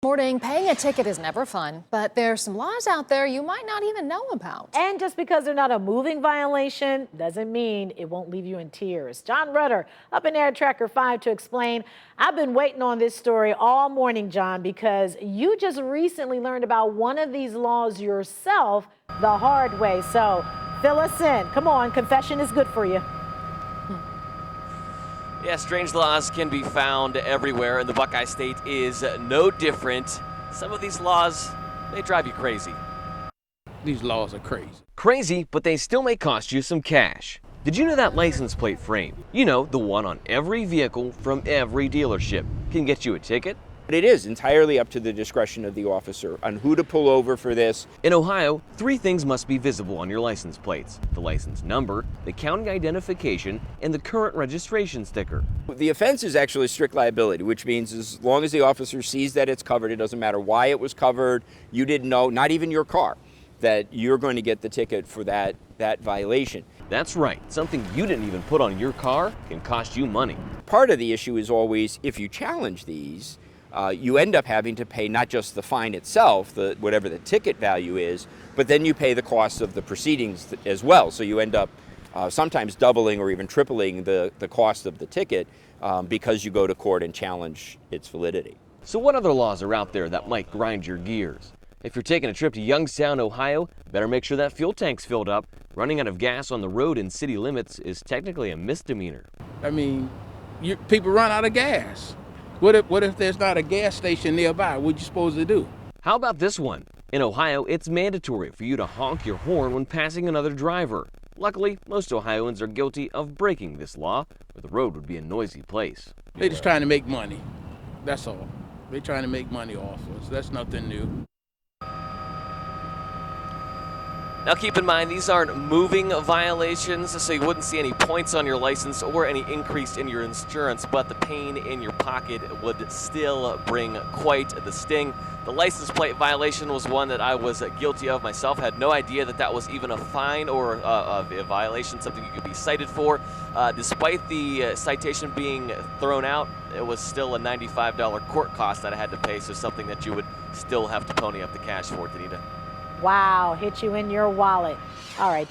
Morning, paying a ticket is never fun, but there's some laws out there you might not even know about. And just because they're not a moving violation doesn't mean it won't leave you in tears. John Rudder up in Air Tracker 5 to explain. I've been waiting on this story all morning, John, because you just recently learned about one of these laws yourself the hard way. So fill us in. Come on, confession is good for you. Yeah, strange laws can be found everywhere, and the Buckeye State is no different. Some of these laws, they drive you crazy. These laws are crazy. Crazy, but they still may cost you some cash. Did you know that license plate frame, you know, the one on every vehicle from every dealership, can get you a ticket? But it is entirely up to the discretion of the officer on who to pull over for this. In Ohio, 3 things must be visible on your license plates: the license number, the county identification, and the current registration sticker. The offense is actually strict liability, which means as long as the officer sees that it's covered, it doesn't matter why it was covered, you didn't know, not even your car, that you're going to get the ticket for that violation. That's right, something you didn't even put on your car can cost you money. Part of the issue is always, if you challenge these, you end up having to pay not just the fine itself, whatever the ticket value is, but then you pay the cost of the proceedings as well. So you end up sometimes doubling or even tripling the cost of the ticket because you go to court and challenge its validity. So what other laws are out there that might grind your gears? If you're taking a trip to Youngstown, Ohio, better make sure that fuel tank's filled up. Running out of gas on the road in city limits is technically a misdemeanor. I mean, people run out of gas. What if there's not a gas station nearby? What you supposed to do? How about this one? In Ohio, it's mandatory for you to honk your horn when passing another driver. Luckily, most Ohioans are guilty of breaking this law, or the road would be a noisy place. They're just trying to make money. That's all. They're trying to make money off us. That's nothing new. Now keep in mind, these aren't moving violations, so you wouldn't see any points on your license or any increase in your insurance, but the pain in your pocket would still bring quite the sting. The license plate violation was one that I was guilty of myself. Had no idea that that was even a fine or a violation, something you could be cited for. Despite the citation being thrown out, it was still a $95 court cost that I had to pay, so something that you would still have to pony up the cash for, Danita. Wow, hit you in your wallet. All right.